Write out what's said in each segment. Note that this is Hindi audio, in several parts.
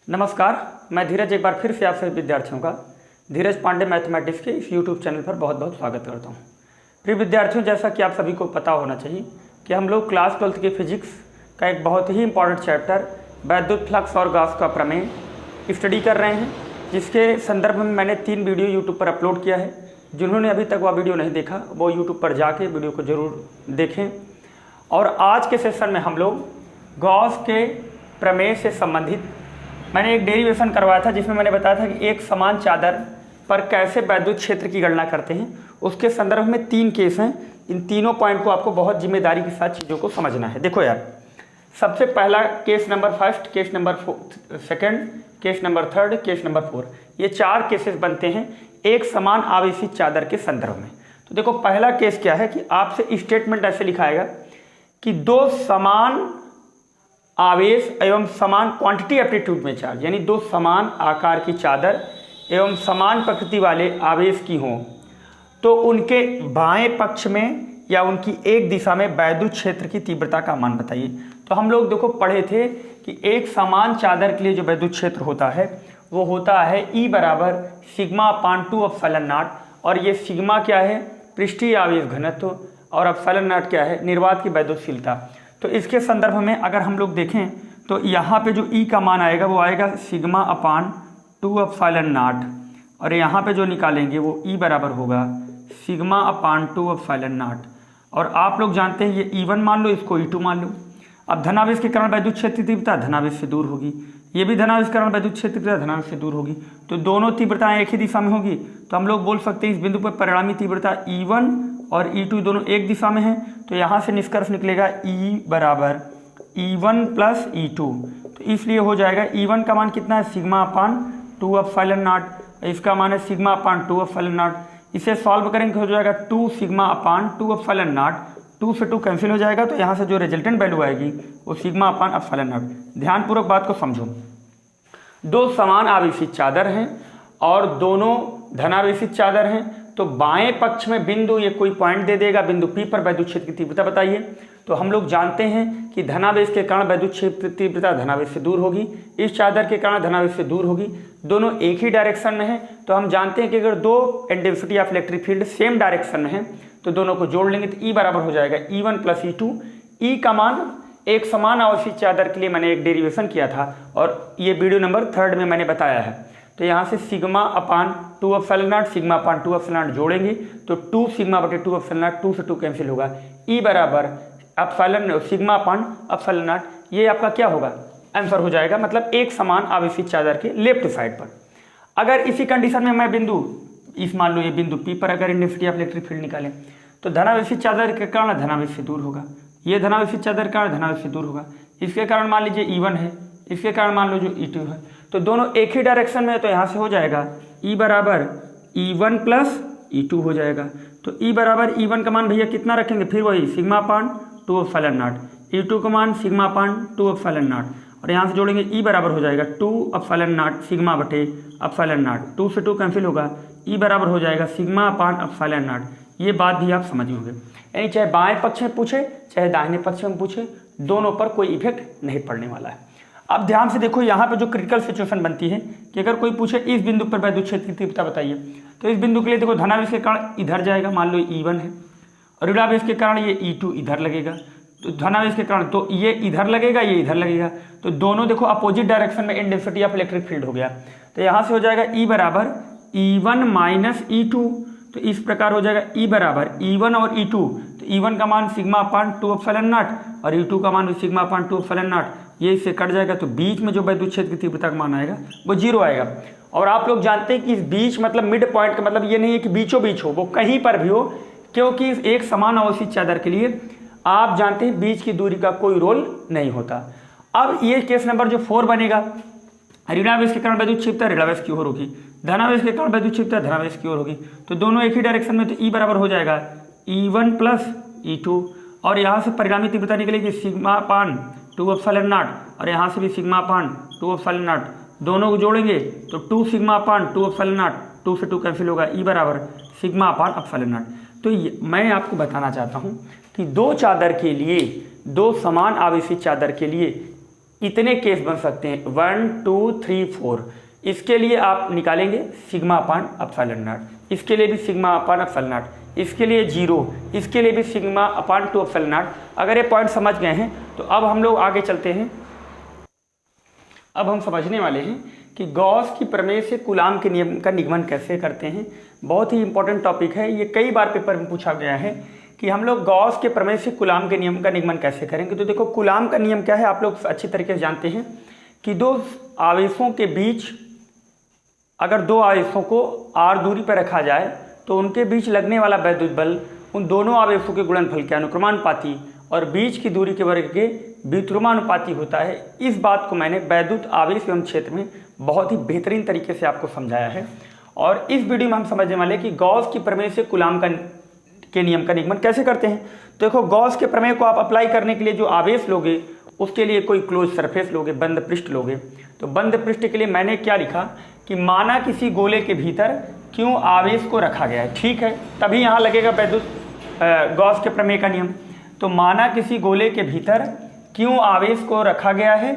नमस्कार, मैं धीरज एक बार फिर से आप सभी विद्यार्थियों का धीरज पांडे मैथमेटिक्स के इस यूट्यूब चैनल पर बहुत बहुत स्वागत करता हूं। प्रिय विद्यार्थियों, जैसा कि आप सभी को पता होना चाहिए कि हम लोग क्लास 12th के फिजिक्स का एक बहुत ही इंपॉर्टेंट चैप्टर वैद्युत फ्लक्स और गॉस का प्रमेय स्टडी कर रहे हैं, जिसके संदर्भ में मैंने 3 वीडियो यूट्यूब पर अपलोड किया है। जिन्होंने अभी तक वह वीडियो नहीं देखा वो यूट्यूब पर जाके वीडियो को ज़रूर देखें। और आज के सेशन में हम लोग गॉस के प्रमेय से संबंधित मैंने एक डेरिवेशन करवाया था, जिसमें मैंने बताया था कि एक समान चादर पर कैसे वैद्युत क्षेत्र की गणना करते हैं। उसके संदर्भ में 3 केस हैं। इन तीनों पॉइंट को आपको बहुत जिम्मेदारी के साथ चीज़ों को समझना है। देखो यार, सबसे पहला case number 1, case number 2, case number 3, case number 4, ये 4 केसेस बनते हैं एक समान आवेशित चादर के संदर्भ में। तो देखो, पहला केस क्या है कि आपसे स्टेटमेंट ऐसे लिखाएगा कि 2 समान आवेश एवं समान क्वांटिटी एप्टीट्यूड में चार्ज, यानी 2 समान आकार की चादर एवं समान प्रकृति वाले आवेश की हों तो उनके बाएं पक्ष में या उनकी एक दिशा में वैद्युत क्षेत्र की तीव्रता का मान बताइए। तो हम लोग देखो पढ़े थे कि एक समान चादर के लिए जो वैद्युत क्षेत्र होता है वो होता है E बराबर σ/2 एप्सिलॉन नॉट। और ये सिग्मा क्या है? पृष्ठीय आवेश घनत्व, और एप्सिलॉन नॉट क्या है? निर्वात की वैद्युतशीलता। तो इसके संदर्भ में अगर हम लोग देखें तो यहाँ पे जो E का मान आएगा वो आएगा σ/2 एप्सिलॉन नॉट, और यहाँ पे जो निकालेंगे वो E बराबर होगा σ/2 एप्सिलॉन नॉट। और आप लोग जानते हैं ये E1 मान लो, इसको E2 मान लो। अब धनावेश के कारण वैद्युत क्षेत्र तीव्रता धनावेश से दूर होगी, ये भी धनावेश के कारण वैद्युत क्षेत्र तीव्रता धनावेश से दूर होगी। तो दोनों तीव्रताएं एक ही दिशा में होगी। तो हम लोग बोल सकते हैं इस बिंदु पर परिणामी तीव्रता E1 और E2 दोनों एक दिशा में हैं। तो यहाँ से निष्कर्ष निकलेगा E बराबर E1 प्लस E2। तो इसलिए हो जाएगा E1 का मान कितना है? σ/2 एप्सिलॉन नॉट, इसका मान है σ/2 एप्सिलॉन नॉट। इसे सॉल्व करेंगे हो जाएगा 2 σ/2 एप्सिलॉन नॉट। 2 से 2 कैंसिल हो जाएगा, तो यहाँ से जो रिजल्टेंट वैल्यू आएगी वो σ/एप्सिलॉन नॉट। ध्यानपूर्वक बात को समझो। 2 समान आवेशित चादर हैं और दोनों धनावेशित चादर हैं। तो बाएं पक्ष में बिंदु, ये कोई पॉइंट दे देगा, बिंदु P पर वैद्युत क्षेत्र की तीव्रता बताइए। तो हम लोग जानते हैं कि धनावेश के कारण वैद्युत क्षेत्र तीव्रता धनावेश से दूर होगी, इस चादर के कारण धनावेश से दूर होगी। दोनों एक ही डायरेक्शन में है। तो हम जानते हैं कि अगर 2 intensity of electric field same direction में है तो दोनों को जोड़ लेंगे तो E बराबर हो जाएगा E1 प्लस E2। E का मान एक समान आवेशित चादर के लिए मैंने एक डेरिवेशन किया था और ये वीडियो नंबर 3 में मैंने बताया है। तो यहाँ से σ/2 एप्सिलॉन नॉट σ/2 एप्सिलॉन नॉट जोड़ेंगे तो 2 σ/2 एप्सिलॉन नॉट, 2 से 2 कैंसिल होगा। E बराबर एप्सिलॉन σ/एप्सिलॉन नॉट, ये आपका क्या होगा? आंसर हो जाएगा, मतलब एक समान आवेशित चादर के लेफ्ट साइड पर। अगर इसी कंडीशन में मैं बिंदु इस मान लो ये बिंदु P पर अगर इंटेंसिटी ऑफ इलेक्ट्रिक फील्ड निकालें तो धनावेशित चादर के कारण धनावेश से दूर होगा, ये धनावेशित चादर के कारण धनावेश से दूर होगा। इसके कारण मान लीजिए E1 है, इसके कारण मान लो जो E2 है। तो दोनों एक ही डायरेक्शन में है, तो यहाँ से हो जाएगा E बराबर E1 प्लस E2 हो जाएगा। तो E बराबर E1 का मान भैया कितना रखेंगे? फिर वही σ/2 एप्सिलॉन नॉट, E2 का मान σ/2 एप्सिलॉन नॉट, और यहाँ से जोड़ेंगे E बराबर हो जाएगा 2 एप्सिलॉन नॉट σ/एप्सिलॉन नॉट। 2 से 2 कैंसिल होगा, E बराबर हो जाएगा σ/एप्सिलॉन नॉट। ये बात भी आप समझ होंगे, यानी चाहे बाएं पक्ष में पूछे चाहे दाहिने पक्ष में पूछे, दोनों पर कोई इफेक्ट नहीं पड़ने वाला है। अब ध्यान से देखो, यहाँ पे जो क्रिटिकल सिचुएशन बनती है कि अगर कोई पूछे इस बिंदु पर वैद्युत क्षेत्र की तीव्रता बताइए, तो इस बिंदु के लिए देखो धनावेश के कारण इधर जाएगा, मान लो E1 है, और ऋणावेश के कारण ये E2 इधर लगेगा। तो धनावेश के कारण तो ये इधर लगेगा, ये इधर लगेगा। तो दोनों देखो अपोजिट डायरेक्शन में इंटेंसिटी ऑफ इलेक्ट्रिक फील्ड हो गया। तो यहाँ से हो जाएगा E बराबर E1 माइनस E2। तो इस प्रकार हो जाएगा E बराबर E1 और E2। तो E1 का मान σ/2 एप्सिलॉन नॉट और E2 का मान σ/2 एप्सिलॉन नॉट, ये इससे कट जाएगा। तो बीच में जो वैद्युत क्षेत्र की तीव्रता का मान आएगा वो 0 आएगा। और आप लोग जानते हैं कि इस बीच मतलब मिड पॉइंट का मतलब ये नहीं है कि बीचों बीच हो, वो कहीं पर भी हो, क्योंकि एक समान आवेशित चादर के लिए आप जानते हैं बीच की दूरी का कोई रोल नहीं होता। अब ये केस नंबर जो 4 बनेगा, ऋणावेश के कारण वैद्युत क्षेत्र ऋणावेश की ओर होगी, धनावेश के कारण वैद्युत क्षेत्र धनावेश की ओर होगी। तो दोनों एक ही डायरेक्शन में, तो E बराबर हो जाएगा E1 प्लस E2, और यहाँ से परिणामी तीव्रता निकलेगी σ/2 एप्सिलॉन नॉट, और यहाँ से भी σ/2 एप्सिलॉन नॉट। दोनों को जोड़ेंगे तो 2 σ/2 एप्सिलॉन नॉट, 2 से 2 कैंसिल होगा, E बराबर σ/एप्सिलॉन नॉट। तो मैं आपको बताना चाहता हूँ कि 2 चादर के लिए, 2 समान आवेशित चादर के लिए इतने केस बन सकते हैं 1 2 3 4। इसके लिए आप निकालेंगे सिग्मा अपान एप्सिलॉन नॉट, इसके लिए भी सिग्मा अपान एप्सिलॉन नॉट, इसके लिए 0, इसके लिए भी सिग्मा अपान 2 एप्सिलॉन नॉट। अगर ये पॉइंट समझ गए हैं तो अब हम लोग आगे चलते हैं। अब हम समझने वाले हैं कि गॉस की प्रमेय से कूलाम के नियम का निगमन कैसे करते हैं। बहुत ही इंपॉर्टेंट टॉपिक है, ये कई बार पेपर में पूछा गया है कि हम लोग गॉस के प्रमेय से कूलाम के नियम का निगमन कैसे करेंगे। तो देखो कूलाम का नियम क्या है, आप लोग अच्छी तरीके से जानते हैं कि दो आवेशों के बीच अगर दो आवेशों को r दूरी पर रखा जाए तो उनके बीच लगने वाला वैद्युत बल उन दोनों आवेशों के गुणनफल के अनुक्रमानुपाती और बीच की दूरी के वर्ग के व्युत्क्रमानुपाती होता है। इस बात को मैंने वैद्युत आवेश एवं क्षेत्र में बहुत ही बेहतरीन तरीके से आपको समझाया है। और इस वीडियो में हम समझने वाले कि गॉस की प्रमेय से कूलाम के नियम का निगमन कैसे करते हैं। तो देखो गॉस के प्रमेय को आप अप्लाई करने के लिए जो आवेश लोगे उसके लिए कोई क्लोज सरफेस लोगे, बंद पृष्ठ लोगे। तो बंद पृष्ठ के लिए मैंने क्या लिखा कि माना किसी गोले के भीतर क्यों आवेश को रखा गया है, ठीक है, तभी यहाँ लगेगा वैद्युत गॉस के प्रमेय का नियम। तो माना किसी गोले के भीतर क्यों आवेश को रखा गया है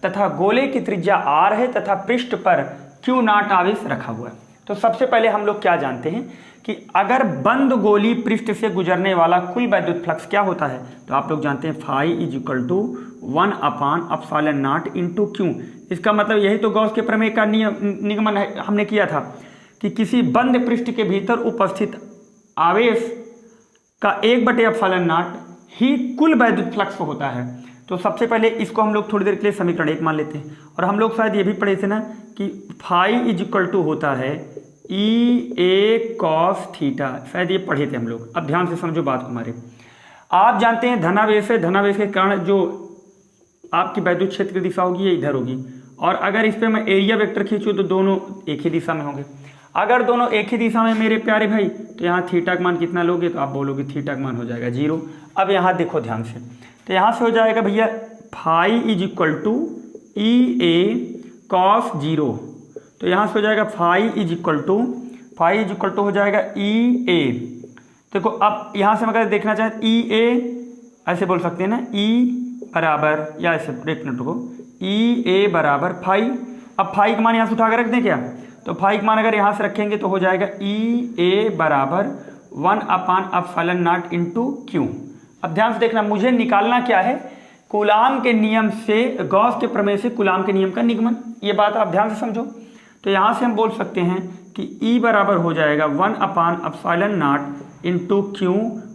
तथा गोले की त्रिज्या r है तथा पृष्ठ पर क्यू नॉट आवेश रखा हुआ है। तो सबसे पहले हम लोग क्या जानते हैं कि अगर बंद गोली पृष्ठ से गुजरने वाला कुल वैद्युत फ्लक्स क्या होता है, तो आप लोग जानते हैं phi is equal to 1 upon epsilon not into q. इसका मतलब यही तो गॉस के प्रमेय का निगमन हमने किया था कि किसी बंद पृष्ठ के भीतर उपस्थित आवेश का 1 एप्सिलॉन नॉट ही कुल वैद्युत फ्लक्स होता है। तो सबसे पहले इसको हम लोग थोड़ी देर के लिए समीकरण 1 मान लेते हैं। और हम लोग शायद ये भी पढ़े थे ना कि फाई इज इक्वल टू होता है ई ए कॉस थीटा, शायद ये पढ़े थे हम लोग। अब ध्यान से समझो बात को हमारे। आप जानते हैं धनावेश है, धनावेश के कारण जो आपकी वैद्युत क्षेत्र की दिशा होगी ये इधर होगी। और अगर इस पर मैं एरिया वेक्टर खींचूँ तो दोनों एक ही दिशा में होंगे। अगर दोनों एक ही दिशा में मेरे प्यारे भाई तो यहाँ थीटा का मान कितना लोगे, तो आप बोलोगे थीटा का मान हो जाएगा 0। अब यहाँ देखो ध्यान से, तो यहाँ से हो जाएगा भैया phi is equal to E A cos 0। तो यहाँ से हो जाएगा फाई इज इक्वल टू हो जाएगा ई ए। देखो अब यहाँ से अगर देखना चाहें ई ए ऐसे बोल सकते हैं ना, ई बराबर या ऐसे एक मिनट को ई ए बराबर फाई। अब फाई का मान यहाँ से उठा कर रख दें क्या, तो फाई का मान अगर यहाँ से रखेंगे तो हो जाएगा ई ए बराबर 1 upon epsilon not into Q. अब ध्यान से देखना, मुझे निकालना क्या है, कूलाम के नियम से गॉस के प्रमेय से कूलाम के नियम का निगमन। ये बात आप ध्यान से समझो। तो यहाँ से हम बोल सकते हैं कि ई बराबर हो जाएगा 1 upon epsilon not into Q,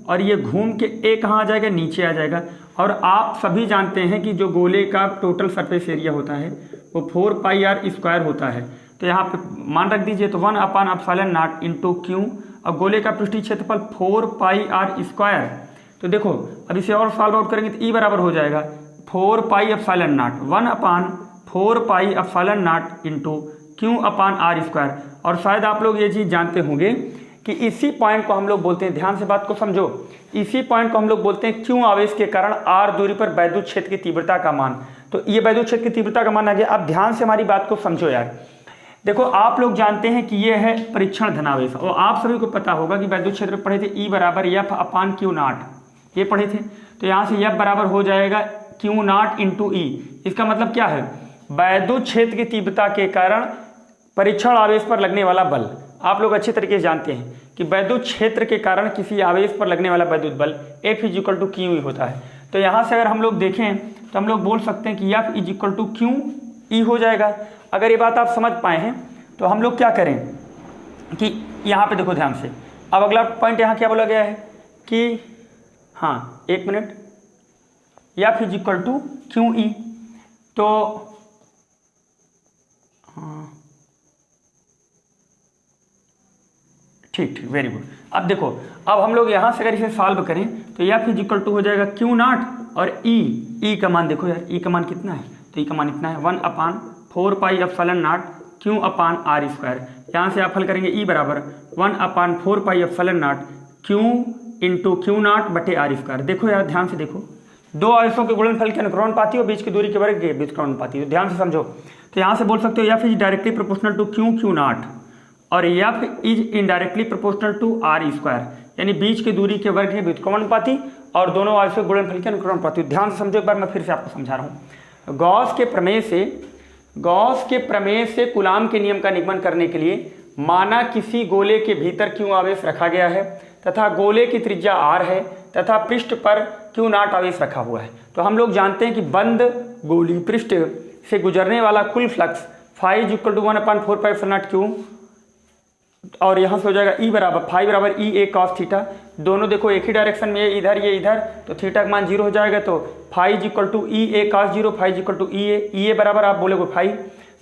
और ये घूम के ए कहाँ आ जाएगा, नीचे आ जाएगा। और आप सभी जानते हैं कि जो गोले का टोटल सरफेस एरिया होता है वो 4 पाई आर स्क्वायर होता है। तो यहाँ पे मान रख दीजिए, तो 1 upon epsilon not into Q, और गोले का पृष्ठीय क्षेत्रफल 4 पाई आर स्क्वायर। तो देखो अब इसे और सॉल्व आउट करेंगे तो ई बराबर हो जाएगा 4 pi epsilon not 1 upon 4 pi epsilon not into q upon r square. और शायद आप लोग ये चीज़ जानते होंगे कि इसी पॉइंट को हम लोग बोलते हैं, ध्यान से बात को समझो, इसी पॉइंट को हम लोग बोलते हैं क्यों आवेश के कारण r दूरी पर वैद्युत क्षेत्र की तीव्रता का मान। तो ये वैद्युत क्षेत्र की तीव्रता का मान आ गया। अब ध्यान से हमारी बात को समझो यार। देखो आप लोग जानते हैं कि ये है परीक्षण धनावेश, और आप सभी को पता होगा कि वैद्युत क्षेत्र पढ़े थे ई बराबर एफ अपान क्यू नॉट, ये पढ़े थे। तो यहाँ से एफ बराबर हो जाएगा क्यू नॉट इंटू ई। इसका मतलब क्या है, वैद्युत क्षेत्र की तीव्रता के कारण परीक्षण आवेश पर लगने वाला बल। आप लोग अच्छे तरीके से जानते हैं कि वैद्युत क्षेत्र के कारण किसी आवेश पर लगने वाला वैद्युत बल F is equal to q E होता है। तो यहाँ से अगर हम लोग देखें तो हम लोग बोल सकते हैं कि F is equal to q E हो जाएगा। अगर ये बात आप समझ पाए हैं तो हम लोग क्या करें कि यहाँ पे देखो ध्यान से। अब अगला पॉइंट यहाँ क्या बोला गया है कि हाँ एक minute, F is equal to q E. तो हाँ ठीक, वेरी गुड। अब देखो अब हम लोग यहाँ से अगर इसे सॉल्व करें तो एफ इज इक्वल टू हो जाएगा क्यू नॉट और ई का मान देखो यार, ई का मान कितना है, तो ई का मान इतना है 1 upon 4 pi epsilon not q upon r square. यहाँ से आप हल करेंगे ई बराबर 1 upon 4 pi epsilon not q into q not बटे आर स्क्वायर। देखो यार ध्यान से देखो, दो आवेशों के गुणनफल के अनुक्रमानुपाती और बीच की दूरी के वर्ग के व्युत्क्रमानुपाती। तो ध्यान से समझो, तो यहाँ से बोल सकते हो F is directly proportional to Q not और F is indirectly proportional to R square, यानी बीच की दूरी के वर्ग के व्युत्क्रमानुपाती और दोनों आवेशों के गुणनफल के अनुक्रमानुपाती। ध्यान से समझो एक बार, मैं फिर से आपको समझा रहा हूँ। गॉस के प्रमेय से कूलाम के नियम का निगमन करने के लिए माना किसी गोले के भीतर क्यू आवेश रखा गया है तथा गोले की त्रिज्या r है तथा पृष्ठ पर क्यू नॉट आवेश रखा हुआ है। तो हम लोग जानते हैं कि बंद गोली पृष्ठ से गुजरने वाला कुल फ्लक्स फाई इक्वल टू 1/4π0 और यहाँ से हो जाएगा ई बराबर फाई बराबर ई ए कॉस थीटा। दोनों देखो एक ही डायरेक्शन में, ये इधर, तो थीटा का मान 0 हो जाएगा। तो phi equal to E A cos 0, phi equal to E A बराबर आप बोलोगे फाई,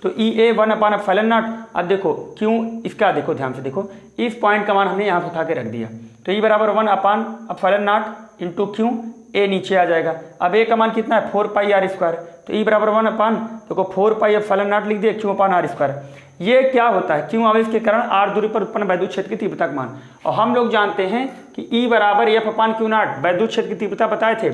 तो ई ए 1/ε0। अब देखो क्यों, इसका देखो ध्यान से देखो, इस पॉइंट का मान हमने यहाँ से उठा के रख दिया, तो ई बराबर 1/ε0 इंटू क्यू, ए नीचे आ जाएगा। अब ए का मान कितना है 4πr², तो ई बराबर 1/, देखो 4πε0 लिख दिया Q/r²। ये क्या होता है, क्यों आवेश के कारण r दूरी पर उत्पन्न वैद्युत क्षेत्र की तीव्रता का मान। और हम लोग जानते हैं कि E बराबर F/Q0 वैद्युत क्षेत्र की तीव्रता बताए थे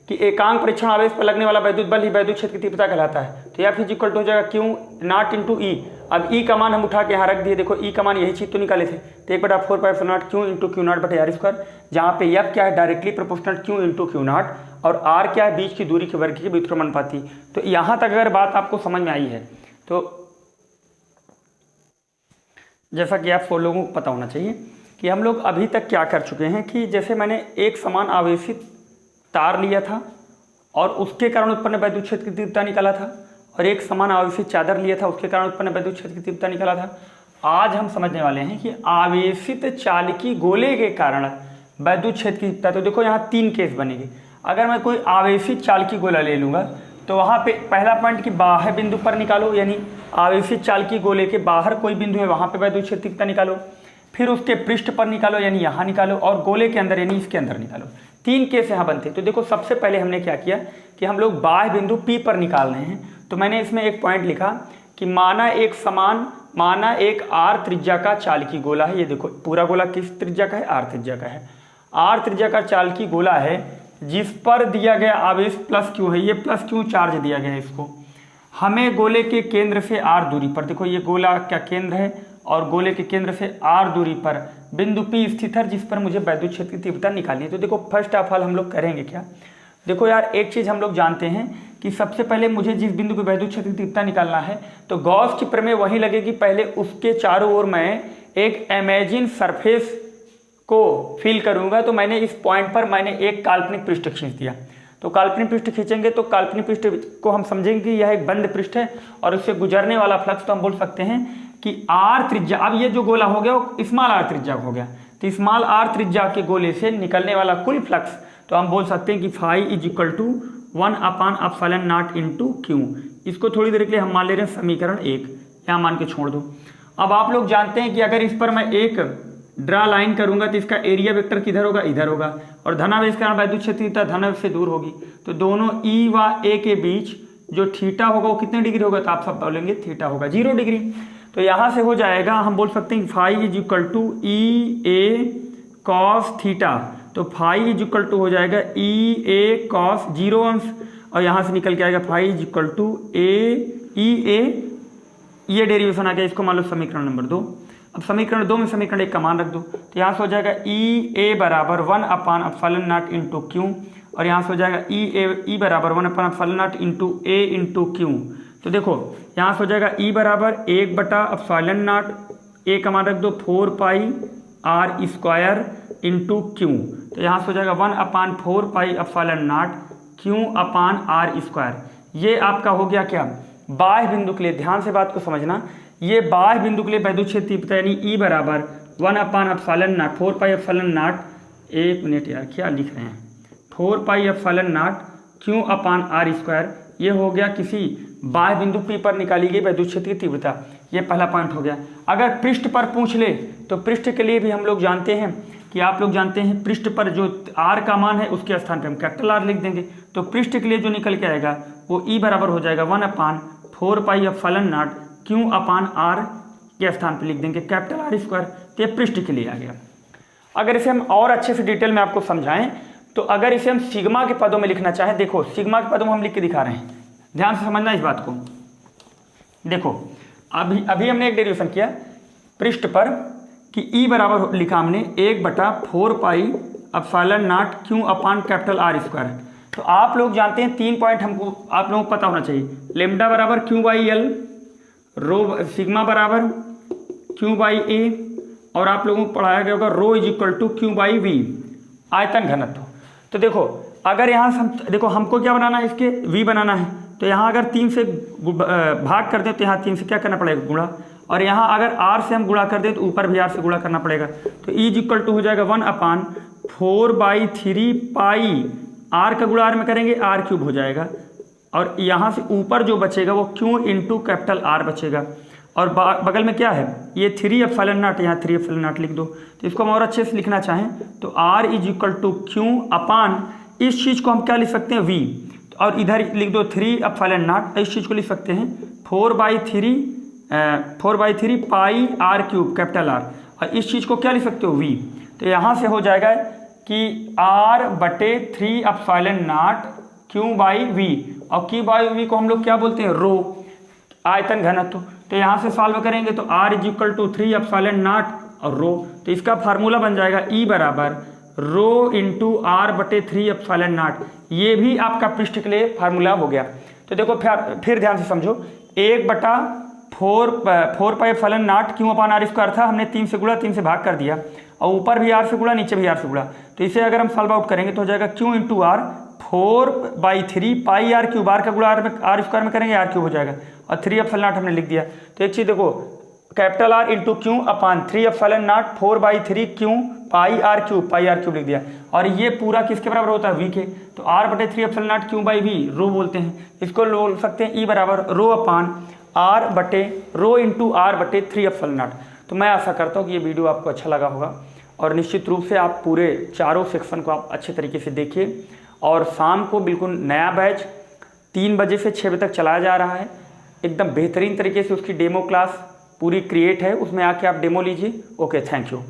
कि एकांक परीक्षण आवेश पर लगने वाला वैद्युत बल ही वैद्युत क्षेत्र की तीव्रता कहलाता है। तो F इक्वल टू हो जाएगा Q0 इंटू ई। अब E का मान हम उठा के यहाँ रख दिए, देखो E का मान यही चीज तो निकाले थे, तो 1/4π0 Q इंटू Q0/r², जहाँ पे F क्या है directly proportional Q into Q0 और R क्या है बीच की दूरी के वर्ग की व्युत्क्रमानुपाती। तो यहाँ तक अगर बात आपको समझ में आई है तो जैसा कि आप लोगों को पता होना चाहिए कि हम लोग अभी तक क्या कर चुके हैं कि जैसे मैंने एक समान आवेशित तार लिया था और उसके कारण उत्पन्न वैद्युत क्षेत्र की तीव्रता निकाला था, और एक समान आवेशित चादर लिया था उसके कारण उत्पन्न वैद्युत क्षेत्र की तीव्रता निकाला था। आज हम समझने वाले हैं कि आवेशित चालकी गोले के कारण वैद्युत क्षेत्र की तीव्रता। तो देखो यहाँ 3 केस बनेगी। अगर मैं कोई आवेशित चालकी गोला ले लूँगा तो वहाँ पे पहला पॉइंट कि बाह्य बिंदु पर निकालो, यानी आवेशित चालकी गोले के बाहर कोई बिंदु है वहाँ पे वैद्युत क्षेत्र की तीव्रता निकालो, फिर उसके पृष्ठ पर निकालो यानी यहाँ निकालो, और गोले के अंदर यानी इसके अंदर निकालो। 3 केस यहाँ बनते। तो देखो सबसे पहले हमने क्या किया कि हम लोग बाह्य बिंदु P पर निकाल रहे हैं। तो मैंने इसमें एक पॉइंट लिखा कि माना एक r त्रिज्या का चालकी गोला है। ये देखो पूरा गोला किस त्रिज्या का है, r त्रिज्या का है। r त्रिज्या का चालकी गोला है जिस पर दिया गया आवेश प्लस क्यू है, ये प्लस क्यू चार्ज दिया गया है इसको। हमें गोले के केंद्र से r दूरी पर, देखो ये गोला क्या केंद्र है और गोले के केंद्र से r दूरी पर बिंदु P स्थित है जिस पर मुझे वैद्युत क्षेत्र की तीव्रता निकालनी है। तो देखो फर्स्ट ऑफ ऑल हम लोग करेंगे क्या, देखो यार एक चीज़ हम लोग जानते हैं कि सबसे पहले मुझे जिस बिंदु पर वैद्युत क्षेत्र की तीव्रता निकालना है तो गॉस की प्रमेय वहीं लगेगी। पहले उसके चारों ओर मैं एक इमेजिन सरफेस को फिल करूंगा। तो मैंने इस पॉइंट पर मैंने एक काल्पनिक पृष्ठ खींच दिया। तो काल्पनिक पृष्ठ खींचेंगे तो काल्पनिक पृष्ठ को हम समझेंगे कि यह एक बंद पृष्ठ है और उससे गुजरने वाला फ्लक्स तो हम बोल सकते हैं कि r त्रिज्या। अब ये जो गोला हो गया वो स्मॉल r त्रिज्या हो गया, तो स्मॉल r त्रिज्या के गोले से निकलने वाला कुल फ्लक्स तो हम बोल सकते हैं कि phi is equal to 1/ε0 into Q. इसको थोड़ी देर के लिए हम मान ले रहे हैं समीकरण 1, यहाँ मान के छोड़ दो। अब आप लोग जानते हैं कि अगर इस पर मैं एक ड्रा लाइन करूंगा तो इसका एरिया वेक्टर किधर होगा, इधर होगा, और धनावेश के कारण वैद्युत क्षेत्र की तीव्रता धनावेश से दूर होगी। तो दोनों E व A के बीच जो थीटा होगा वो कितने डिग्री होगा, तो आप सब बोलेंगे थीटा होगा 0 डिग्री। तो यहाँ से हो जाएगा, हम बोल सकते हैं phi is equal to E A cos theta. तो फाई इज इक्वल टू हो जाएगा ई ए कॉस 0 अंश, और यहाँ से निकल के आएगा phi is equal to E ए, ये डेरिवेशन आ गया। इसको मान लो समीकरण नंबर 2। अब समीकरण 2 में समीकरण 1 का मान रख दो, तो यहाँ से हो जाएगा ई ए बराबर 1/ε0 इंटू क्यू, और यहाँ से हो जाएगा ई बराबर 1/ε0 इंटू ए इंटू क्यू। तो देखो यहाँ से हो जाएगा ई बराबर 1/ε0, ए का मान रख दो 4πr² इंटू क्यू। तो यहाँ से हो जाएगा 1/4πε0 Q/r²। ये आपका हो गया क्या, बाह्य बिंदु के लिए। ध्यान से बात को समझना, ये बाह्य बिंदु के लिए वैद्युत क्षेत्र तीव्रता यानी E बराबर 1/4πε0, 4πε0, एक मिनट यार क्या लिख रहे हैं, 4πε0 Q/r²। ये हो गया किसी बाह्य बिंदु P पर निकाली गई वैद्युत क्षेत्र की तीव्रता। ये पहला पॉइंट हो गया। अगर पृष्ठ पर पूछ ले तो पृष्ठ के लिए भी हम लोग जानते हैं कि आप लोग जानते हैं पृष्ठ पर जो r का मान है उसके स्थान पर हम कैपिटल R लिख देंगे। तो पृष्ठ के लिए जो निकल के आएगा वो E बराबर हो जाएगा 1/4πε0 Q/r के स्थान पर लिख देंगे कैपिटल R²। तो ये पृष्ठ के लिए आ गया। अगर इसे हम और अच्छे से डिटेल में आपको समझाएं तो अगर इसे हम सिग्मा के पदों में लिखना चाहें, देखो सिग्मा के पदों में हम लिख के दिखा रहे हैं, ध्यान से समझना इस बात को। देखो अभी हमने एक डेरिवेशन किया पृष्ठ पर कि E बराबर लिखा हमने 1/4πε0 Q/R²। तो आप लोग जानते हैं 3 पॉइंट हमको आप लोगों को पता होना चाहिए। लेमडा बराबर Q by L, rho sigma बराबर क्यू बाई ए, और आप लोगों को पढ़ाया गया होगा rho is equal to Q by V, आयतन घनत्व। तो देखो अगर यहाँ से हम देखो हमको क्या बनाना है, इसके v बनाना है, तो यहाँ अगर 3 से भाग कर दें तो यहाँ 3 से क्या करना पड़ेगा, गुणा, और यहाँ अगर r से हम गुणा कर दें तो ऊपर भी r से गुणा करना पड़ेगा। तो e इज इक्वल टू हो जाएगा 1/4/3 पाई, r का गुणा r में करेंगे r क्यूब हो जाएगा, और यहाँ से ऊपर जो बचेगा वो q इंटू कैपिटल R बचेगा, और बगल में क्या है ये 3 एप्सिलॉन नॉट, यहाँ 3 एप्सिलॉन नॉट लिख दो। तो इसको हम और अच्छे से लिखना चाहें तो R is equal to Q upon, इस चीज़ को हम क्या लिख सकते हैं V, और इधर लिख दो 3 एप्सिलॉन नॉट, इस चीज़ को लिख सकते हैं 4/3 पाई R क्यूब कैपिटल R, और इस चीज़ को क्या लिख सकते हो V। तो यहाँ से हो जाएगा कि R/3 epsilon not q by V, और क्यू बाई वी को हम लोग क्या बोलते हैं, रो, आयतन घनत्व। तो यहाँ से सॉल्व करेंगे तो R is equal to 3 epsilon not और रो, तो इसका फार्मूला बन जाएगा E बराबर rho into R/3 epsilon not. ये भी आपका पृष्ठ के लिए फार्मूला हो गया। तो देखो फिर ध्यान से समझो, 1/4 पाई epsilon not q upon R square था, हमने 3 से गुणा 3 से भाग कर दिया, और ऊपर भी R से गुणा नीचे भी R से गुणा। तो इसे अगर हम सॉल्व आउट करेंगे तो हो जाएगा Q इंटू R 4/3 पाई R क्यूब, R का गुणा R स्क्वायर में करेंगे R क्यूब हो जाएगा, और 3 एप्सिलॉन नॉट हमने लिख दिया। तो एक चीज़ देखो, capital R into q upon 3 epsilon not 4/3 Q pi R cube लिख दिया, और ये पूरा किसके बराबर होता है, V के। तो R/3 epsilon not q by V रो बोलते हैं, इसको बोल सकते हैं E बराबर रो अपान rho into R/3 epsilon not. तो मैं आशा करता हूँ कि ये वीडियो आपको अच्छा लगा होगा, और निश्चित रूप से आप पूरे चारों सेक्शन को आप अच्छे तरीके से देखिए। और शाम को बिल्कुल नया बैच 3 बजे से 6 बजे तक चलाया जा रहा है, एकदम बेहतरीन तरीके से उसकी डेमो क्लास पूरी क्रिएट है, उसमें आके आप डेमो लीजिए। Okay, thank you.